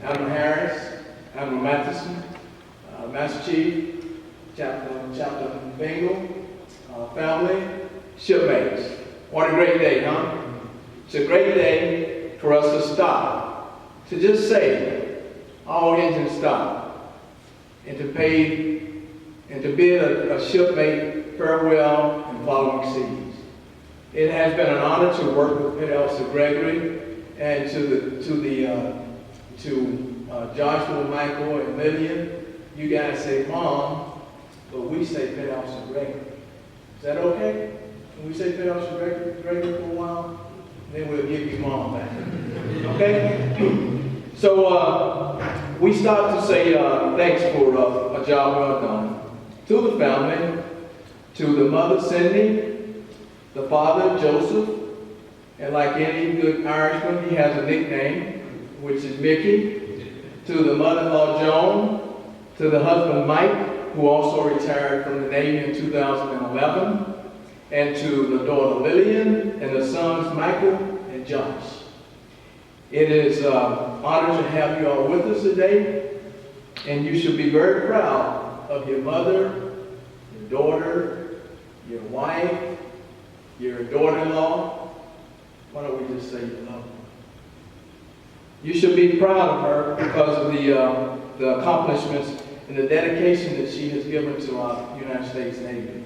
Admiral Harris, Admiral Matheson, Master Chief, Chaplain Bingle, family, shipmates. What a great day, huh? It's a great day for us to stop, to just say, all engines stop, and to pay, and to bid a shipmate farewell and following seas. It has been an honor to work with IT1 Gregory and to Joshua, Michael, and Lillian. You guys say Mom, but we say IT1 Gregory. Is that okay? Can we say IT1 Gregory for a while? Then we'll give you Mom back. Okay? So we start to say thanks for a job well done. To the family, to the mother Cindy, the father Joseph, and like any good Irishman, he has a nickname, which is Mickey. To the mother-in-law Joan, to the husband Mike, who also retired from the Navy in 2011, and to the daughter Lillian and the sons Michael and Josh. It is an honor to have you all with us today, and you should be very proud of your mother, your daughter, your wife, your daughter-in-law. Why don't we just say you love her? You should be proud of her because of the accomplishments and the dedication that she has given to our United States Navy.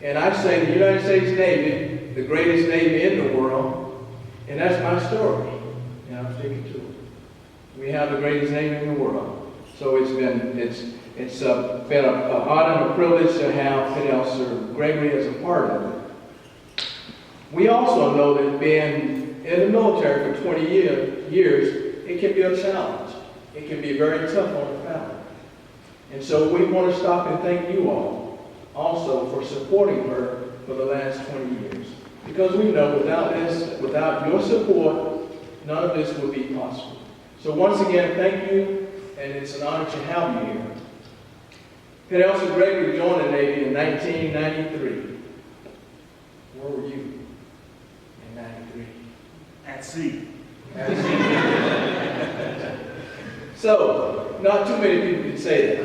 And I say the United States Navy, the greatest Navy in the world, and that's my story, and I'm sticking to it. We have the greatest Navy in the world. So it's been an honor and a privilege to have IT1 Gregory as a part of it. We also know that being in the military for 20 years, it can be a challenge. It can be very tough on the family. And so we want to stop and thank you all also for supporting her for the last 20 years. Because we know without your support, none of this would be possible. So once again, thank you, and it's an honor to have you here. IT1 Gregory joined the Navy in 1993. Where were you in 93? At sea. So, not too many people can say that.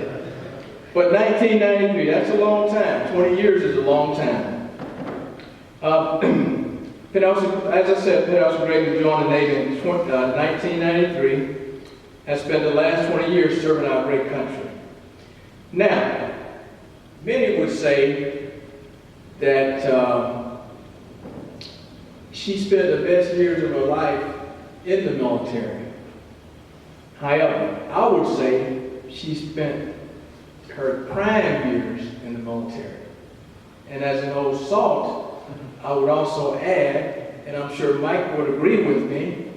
But 1993, that's a long time. 20 years is a long time. As I said, IT1 Gregory joined the Navy in 1993 and spent the last 20 years serving our great country. Now, many would say that she spent the best years of her life in the military. However, I would say she spent her prime years in the military. And as an old salt, I would also add, and I'm sure Mike would agree with me,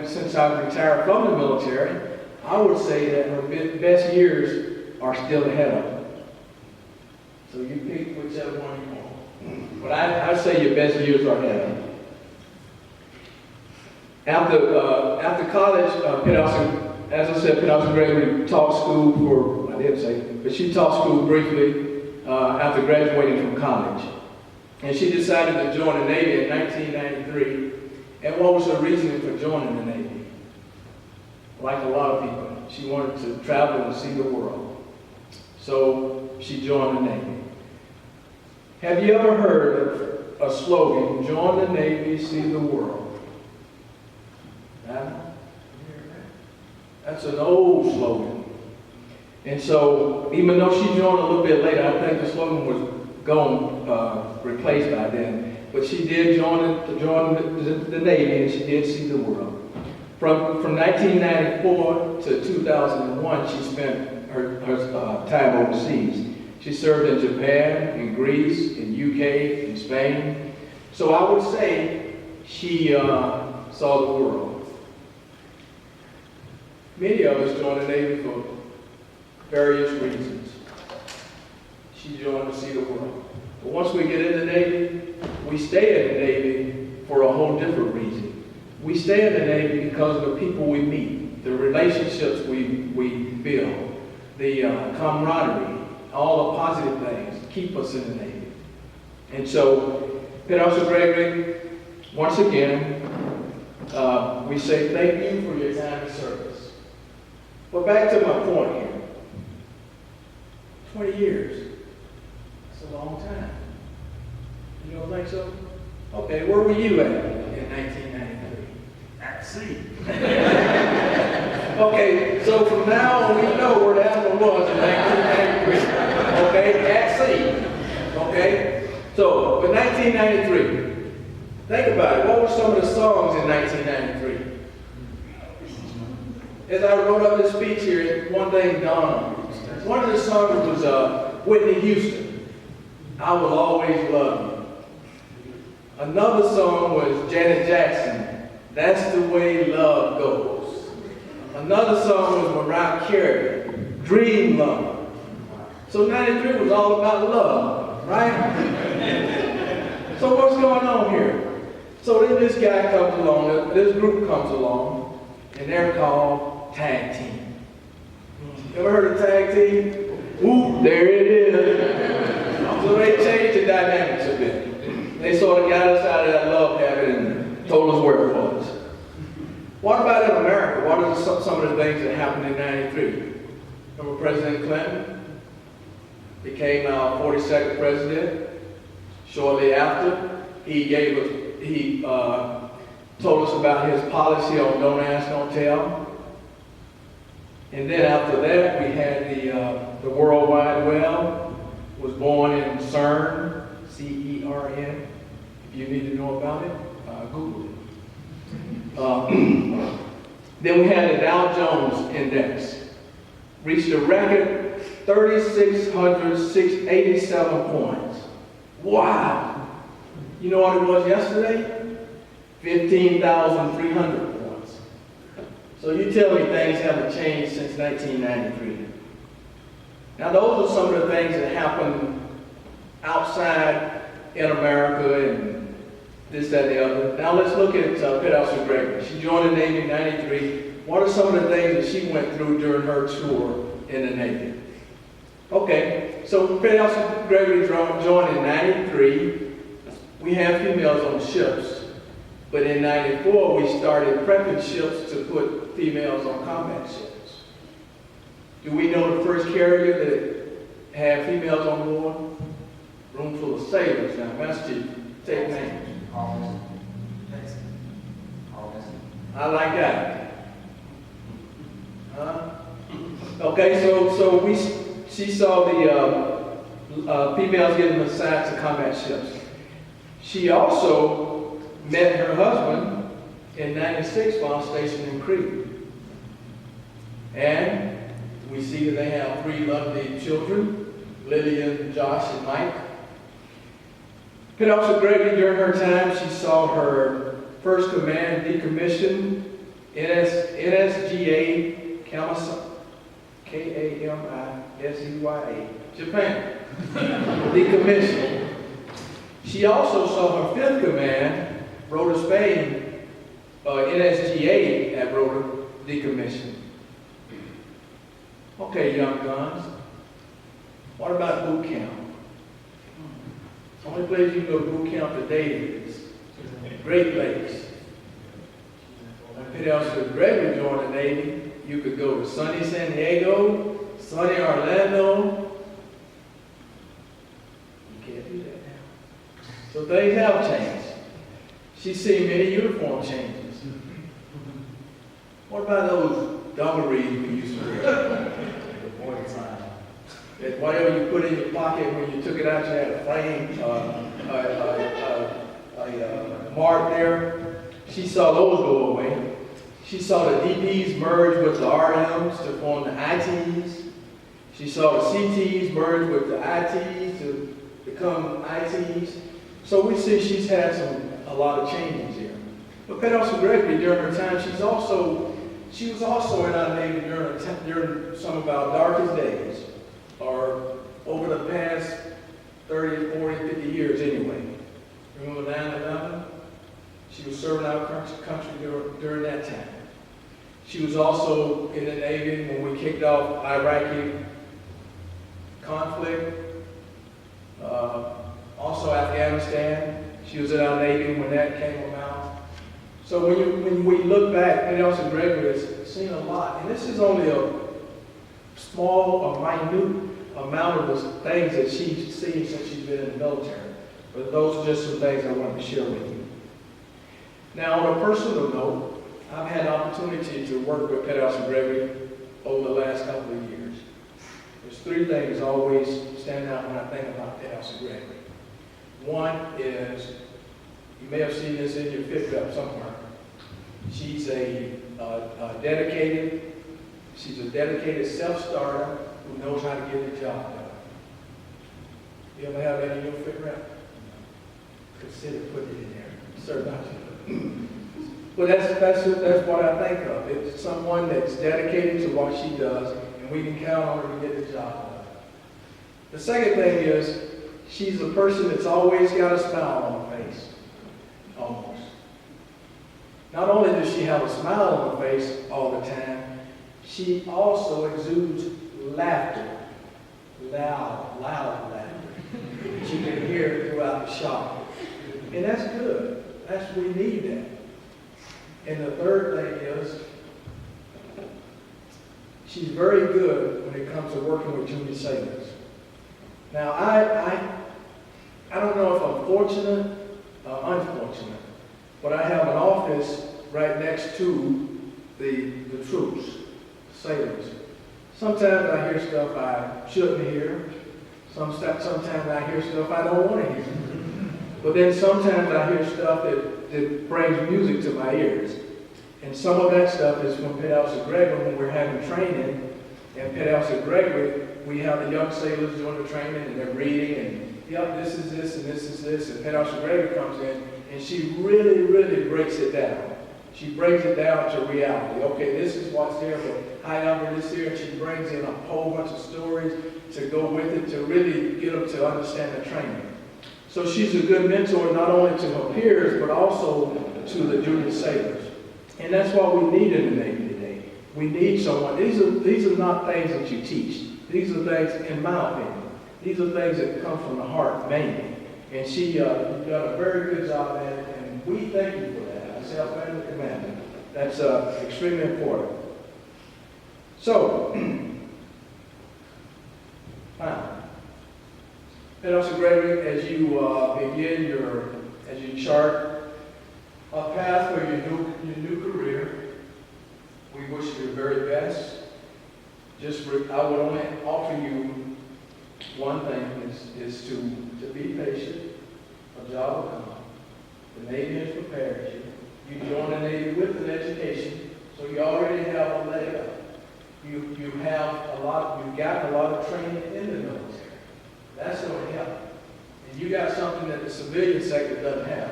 since I've retired from the military, I would say that her best years are still ahead of her. So you pick whichever one you want. But I say your best years are ahead of her. After college, as I said, IT1 Gregory taught school for, I didn't say, but she taught school briefly after graduating from college. And she decided to join the Navy in 1993. And what was her reasoning for joining the Navy? Like a lot of people, she wanted to travel and see the world. So she joined the Navy. Have you ever heard of a slogan, join the Navy, see the world? That's an old slogan. And so, even though she joined a little bit later, I think the slogan was replaced by then. But she did join the Navy, and she did see the world. From 1994 to 2001, she spent her time overseas. She served in Japan, in Greece, in UK, in Spain. So I would say she saw the world. Many of us join the Navy for various reasons. She joined to see the world. But once we get in the Navy, we stay in the Navy for a whole different reason. We stay in the Navy because of the people we meet, the relationships we build, the camaraderie, all the positive things keep us in the Navy. And so, IT1 Gregory, once again, we say thank you for your time of service. you at in 1993? At sea. Okay, so from now on, we know where that one was in 1993. Okay, at sea. Okay, so in 1993, think about it. What were some of the songs in 1993? As I wrote up this speech here, one thing dawned on me. One of the songs was Whitney Houston, I Will Always Love You. Another song was Janet Jackson, That's the Way Love Goes. Another song was Mariah Carey, Dream Love. So 93 was all about love, right? So what's going on here? So then this guy comes along, this group comes along, and they're called Tag Team. Ever heard of Tag Team? Ooh, there it is. So they changed the dynamics a bit. They sort of got us out of that love habit and told us where it was. What about in America? What are some of the things that happened in 93? Remember President Clinton became our 42nd president. Shortly after, he told us about his policy on don't ask, don't tell. And then after that, we had the World Wide Web was born in CERN, C-E-R-N. If you need to know about it, Google it. Then we had the Dow Jones Index, reached a record 3,687 points. Wow! You know what it was yesterday? 15,300 points. So you tell me things haven't changed since 1993. Now those are some of the things that happened outside in America and this, that, and the other. Now let's look at Peter Gregory. She joined the Navy in 93. What are some of the things that she went through during her tour in the Navy? Okay, so Peter Gregory joined in 93. We had females on the ships. But in 94, we started prepping ships to put females on combat ships. Do we know the first carrier that had females on board? Room full of sailors. Now, Master Chief, take names. I like that. Huh? Okay, so she saw the females getting assigned to combat ships. She also met her husband in 96 while stationed in Crete. And we see that they have 3 lovely children, Lillian, Josh, and Mike. Peter Gregory, during her time, she saw her first command decommissioned, NSGA K-A-M-I-S-E-Y-A, Japan, decommissioned. She also saw her 5th command, Rota Spain, NSGA at Rota, decommissioned. Okay, young guns, what about boot camp? The only place you can go to boot camp today is Great Lakes. When Peter Gregory joined the Navy, you could go to sunny San Diego, sunny Orlando. You can't do that now. So things have changed. She's seen many uniform changes. What about those dungarees we used to wear? That whatever you put in your pocket, when you took it out, you had a flame, mark there. She saw those go away. She saw the DPs merge with the RMs to form the ITs. She saw the CTs merge with the ITs to become ITs. So we see she's had a lot of changes here. But Peter Gregory, during her time, she was also in our Navy during some of our darkest days, or over the past 30, 40, 50 years anyway. Remember 9/11? She was serving our country during that time. She was also in the Navy when we kicked off Iraqi conflict. Also Afghanistan. She was in our Navy when that came about. So when we look back, Peter Gregory has seen a lot. And this is only a small or minute amount of the things that she's seen since she's been in the military. But those are just some things I wanted to share with you. Now, on a personal note, I've had the opportunity to work with Pethouse and Gregory over the last couple of years. There's three things always stand out when I think about Pethouse and Gregory. One is, you may have seen this in your pickup somewhere. She's a dedicated self-starter who knows how to get the job done. You ever have that in your fit rep? Consider putting it in there. Sir, not you. Well, that's what I think of. It's someone that's dedicated to what she does, and we can count on her to get the job done. The second thing is, she's a person that's always got a smile on her face. Almost. Not only does she have a smile on her face all the time, she also exudes laughter. Loud laughter. You can hear it throughout the shop. And that's good. We need that. And the third thing is, she's very good when it comes to working with junior sailors. Now, I don't know if I'm fortunate or unfortunate, but I have an office right next to the troops, sailors. Sometimes I hear stuff I shouldn't hear. Sometimes I hear stuff I don't want to hear. But then sometimes I hear stuff that brings music to my ears. And some of that stuff is from Pethouse and Gregory when we're having training. And Pethouse and Gregory, we have the young sailors doing the training and they're reading and, yep, this is this and this is this. And Pethouse and Gregory comes in and she really, really breaks it down. She brings it down to reality. Okay, this is what's there, but however this here, and she brings in a whole bunch of stories to go with it to really get them to understand the training. So she's a good mentor not only to her peers, but also to the junior sailors. And that's what we need in the Navy today. We need someone. These are not things that you teach. These are things, in my opinion, these are things that come from the heart mainly. And she done a very good job at it, and we thank you for that. I say our family commander. That's extremely important. So, Pethouse and Gregory, as you as you chart a path for your new career, we wish you the very best. I would only offer you one thing is to be patient. A job will come. The Navy has prepared you. You join the Navy with an education, so you already have a leg up. You've gotten a lot of training in the military. That's going to help. And you got something that the civilian sector doesn't have.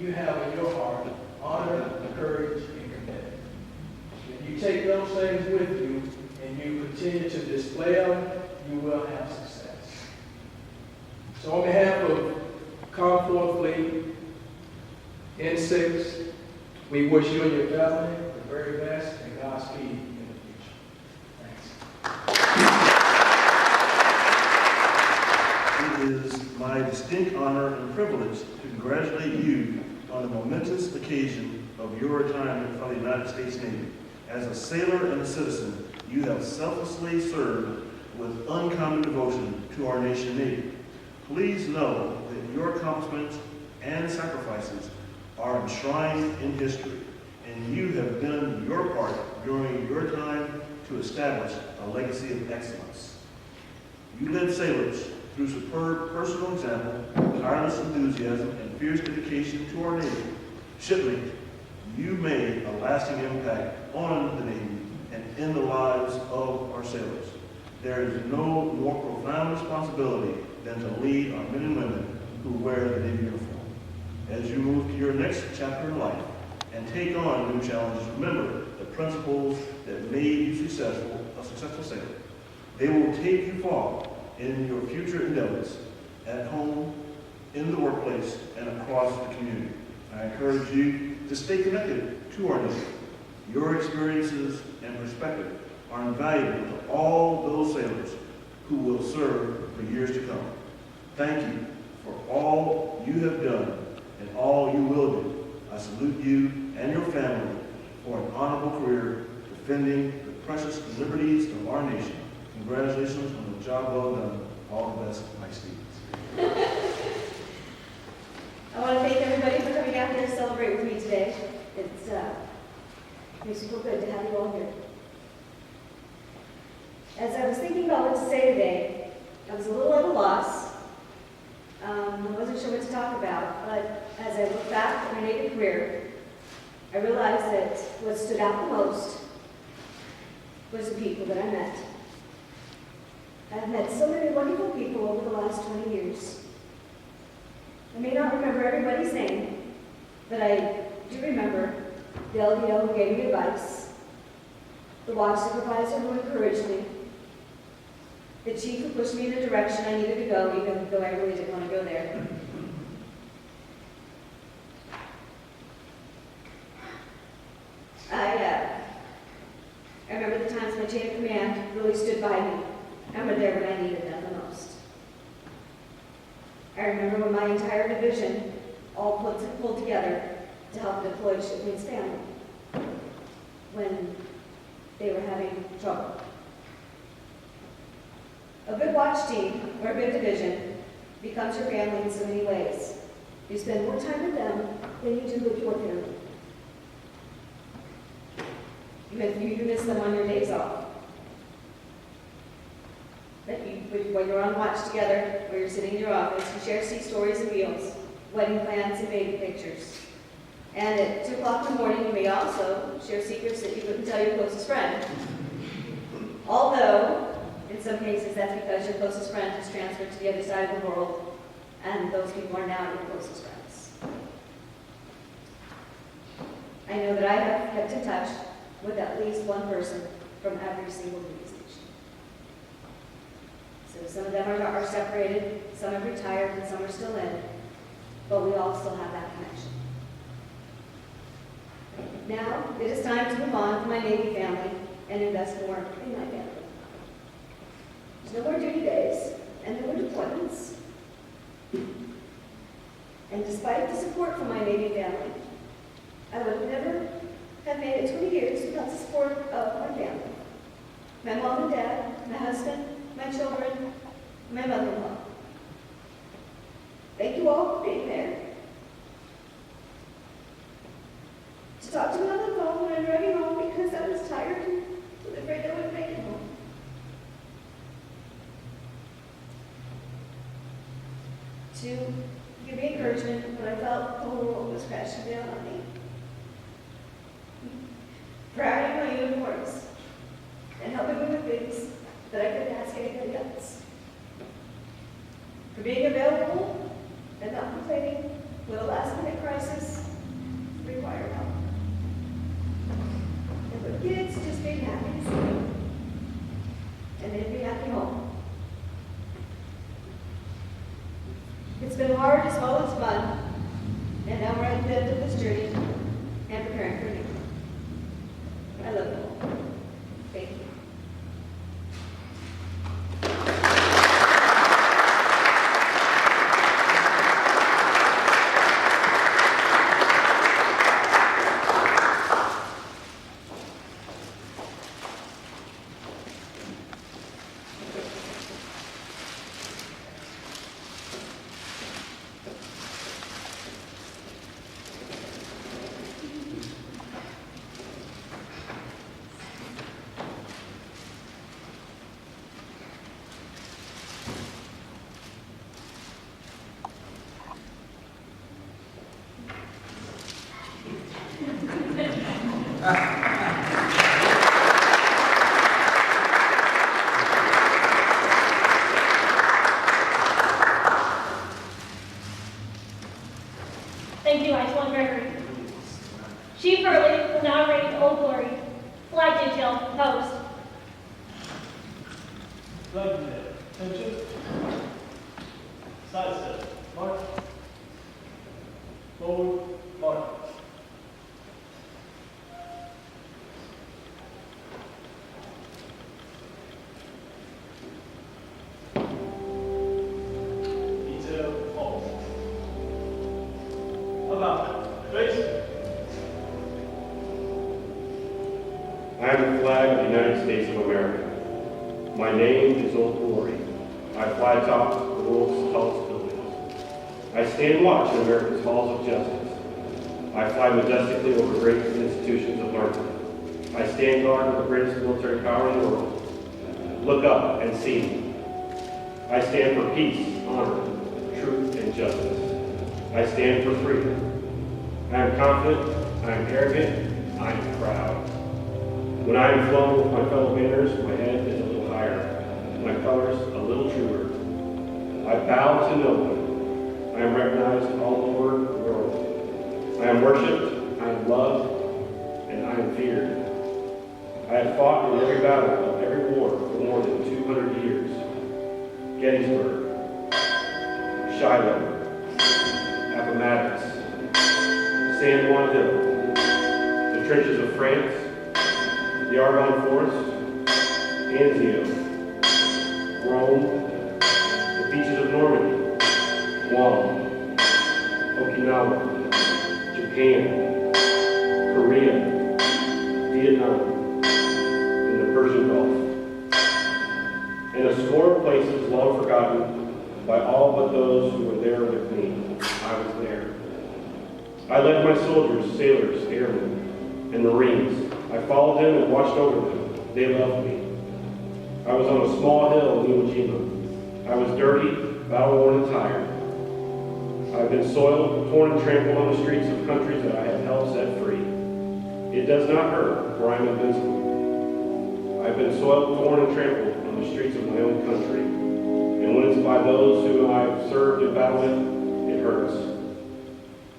You have in your heart honor, courage, and commitment. If you take those things with you and you continue to display them, you will have success. So on behalf of Concord Fleet, N6, we wish you and your family the very best and Godspeed in the future. Thanks. It is my distinct honor and privilege to congratulate you on the momentous occasion of your retirement from the United States Navy. As a sailor and a citizen, you have selflessly served with uncommon devotion to our nation Navy. Please know that your accomplishments and sacrifices are enshrined in history, and you have done your part during your time to establish a legacy of excellence. You led sailors through superb personal example, tireless enthusiasm, and fierce dedication to our Navy. Shipmate, you made a lasting impact on the Navy and in the lives of our sailors. There is no more profound responsibility than to lead our men and women who wear the Navy uniform. As you move to your next chapter in life and take on new challenges, remember the principles that made you a successful sailor. They will take you far in your future endeavors, at home, in the workplace, and across the community. I encourage you to stay connected to our Navy. Your experiences and perspective are invaluable to all those sailors who will serve for years to come. Thank you for all you have done and all you will do. I salute you and your family for an honorable career defending the precious liberties of our nation. Congratulations on the job well done. All the best, Mike Stevens. I want to thank everybody for coming out here to celebrate with me today. It's makes me feel good to have you all here. As I was thinking about what to say today, I was a little at a loss. I wasn't sure what to talk about, but as I look back at my Navy career, I realized that what stood out the most was the people that I met. I've met so many wonderful people over the last 20 years. I may not remember everybody's name, but I do remember the LDO who gave me advice, the watch supervisor who encouraged me, the chief who pushed me in the direction I needed to go, even though I really didn't want to go there. I remember the times my chain of command really stood by me and were there when I needed them the most. I remember when my entire division all pulled together to help deploy Shipman's family when they were having trouble. A good watch team or a good division becomes your family in so many ways. You spend more time with them than you do with your family. You miss them on your days off. When you're on watch together, or you're sitting in your office, you share sea stories and meals, wedding plans and baby pictures. And at 2 o'clock in the morning, you may also share secrets that you couldn't tell your closest friend. Although, in some cases, that's because your closest friend has transferred to the other side of the world, and those people are now your closest friends. I know that I have kept in touch with at least one person from every single duty station. So some of them are separated, some have retired, and some are still in, but we all still have that connection. Now, it is time to move on to my Navy family and invest more in my family. There's no more duty days, and no more deployments. And despite the support from my Navy family, I would have never have made it 20 years without the support of my family. My mom and dad, my husband, my children, my mother-in-law. Thank you all for being there. To talk to me on the phone when I'm driving home because I was tired and was afraid I wouldn't make it home. To give me encouragement when I felt the whole world was crashing down on me. For ironing my uniforms and helping me with things that I couldn't ask anybody else. For being available and not complaining when a last-minute crisis required help. And for kids just being happy to see me and they'd be happy home. It's been hard as well as fun, and now we're at the end of this journey and preparing for new. I love you all. Thank you. Thank you, IT1 Gregory. Chief Hurley will now read Old Glory, Flight Detail, Post. Flight detail. Attention. Side step. Mark. Forward. Mark. Detail. Halt. About. Face. I am the flag of the United States of America. My name is Old Glory. I fly atop the world's tallest buildings. I stand watch in America's halls of justice. I fly majestically over great institutions of learning. I stand guard with the greatest military power in the world. Look up and see me. I stand for peace, honor, truth, and justice. I stand for freedom. I am confident, I am arrogant, I am proud. When I am flown with my fellow banners, my head is a little higher, my colors a little truer. I bow to no one. I am recognized all over the world. I am worshipped, I am loved, and I am feared. I have fought in every battle of every war for more than 200 years. Gettysburg, Shiloh, Appomattox, San Juan Hill, the trenches of France, the Argonne Forest, Anzio, Rome, the beaches of Normandy, Guam, Okinawa, Japan, Korea, Vietnam, and the Persian Gulf, and a score of places long forgotten by all but those who were there with me. I was there. I led my soldiers, sailors, airmen, and Marines. I followed them and watched over them. They loved me. I was on a small hill in Iwo Jima. I was dirty, battle-worn, and tired. I have been soiled, torn, and trampled on the streets of countries that I have helped set free. It does not hurt, for I am invincible. I have been soiled, torn, and trampled on the streets of my own country. And when it's by those whom I have served and battled with, it hurts.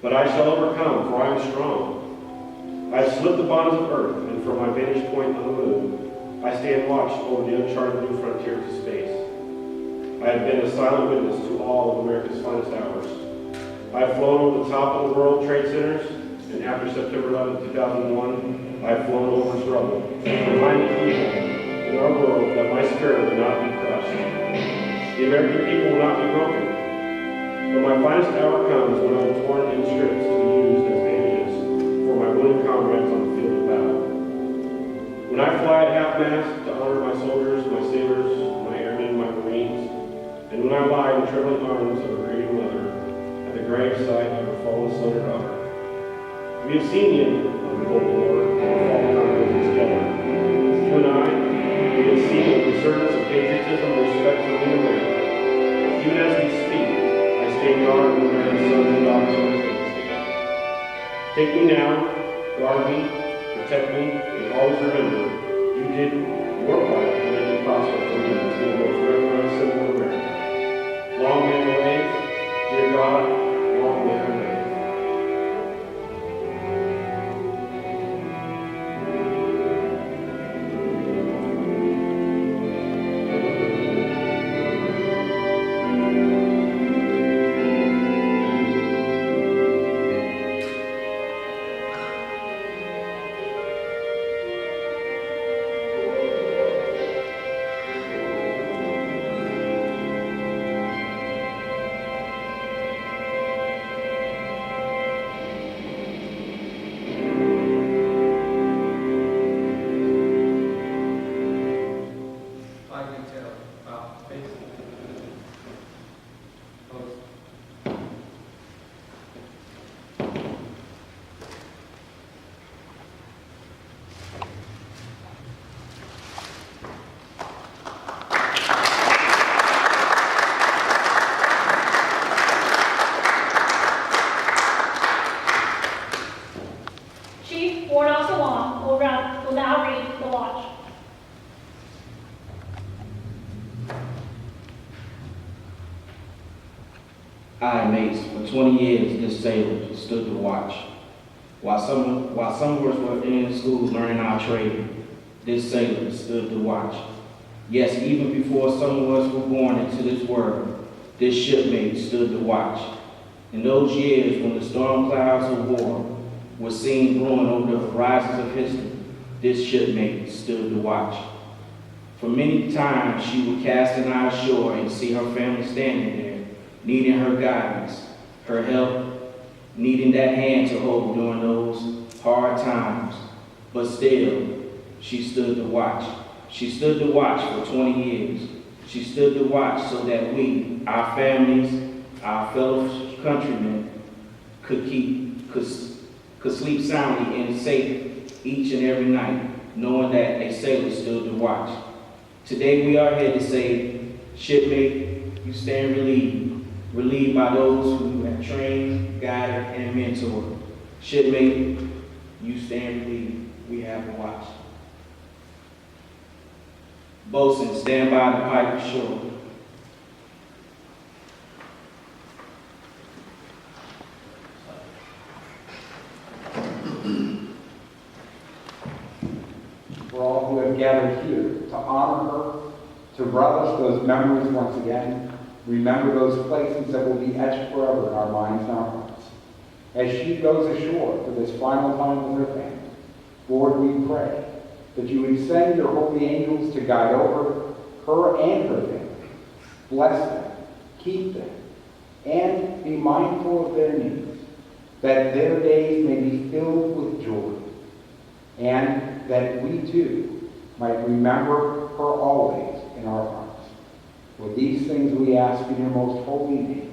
But I shall overcome, for I am strong. I have slipped the bonds of earth, and from my vantage point on the moon, I stand watch over the uncharted new frontier to space. I have been a silent witness to all of America's finest hours. I have flown over the top of the World Trade Centers, and after September 11, 2001, I have flown over struggle, reminding people in our world that my spirit will not be crushed. The American people will not be broken. But my finest hour comes when I am torn in strips to be used as bandages for my willing comrades on the field of battle. When I fly at half-mast to honor my soldiers, my sailors, my airmen, my Marines, and when I lie in the trembling arms of a grieving mother at the gravesite of a fallen son or daughter. We have seen the end of the Cold War and the fall of communism together. You and I, we have seen the resurgence of patriotism and respect for the America. Even as we speak, I stand guard with America's sons and daughters on the field. Take me now, guard me, protect me, and always remember, you did your part to make it possible for me to be the most recognized symbol of America. Long may the wave, dear God, long may our wave. Will now read the watch. I, mates, for 20 years this sailor stood to watch. While some of us were in school learning our trade, this sailor stood to watch. Yes, even before some of us were born into this world, this shipmate stood to watch. In those years when the storm clouds of war were seen brewing over the horizons of history, this shipmate stood to watch. For many times she would cast an eye ashore and see her family standing there, needing her guidance, her help, needing that hand to hold during those hard times. But still, she stood to watch. She stood to watch for 20 years. She stood to watch so that we, our families, our fellow countrymen, could could sleep soundly and safe each and every night, knowing that a sailor stood to watch. Today we are here to say, shipmate, you stand relieved by those who have trained, guided, and mentored. Shipmate, you stand relieved. We have a watch. Bosun, stand by the pipe ashore. For all who have gathered here to honor her, to relish those memories once again, remember those places that will be etched forever in our minds and our hearts. As she goes ashore for this final time with her family, Lord, we pray that you would send your holy angels to guide over her and her family. Bless them, keep them, and be mindful of their needs, that their days may be filled with joy, and that we too might remember her always in our hearts. For these things we ask in your most holy name.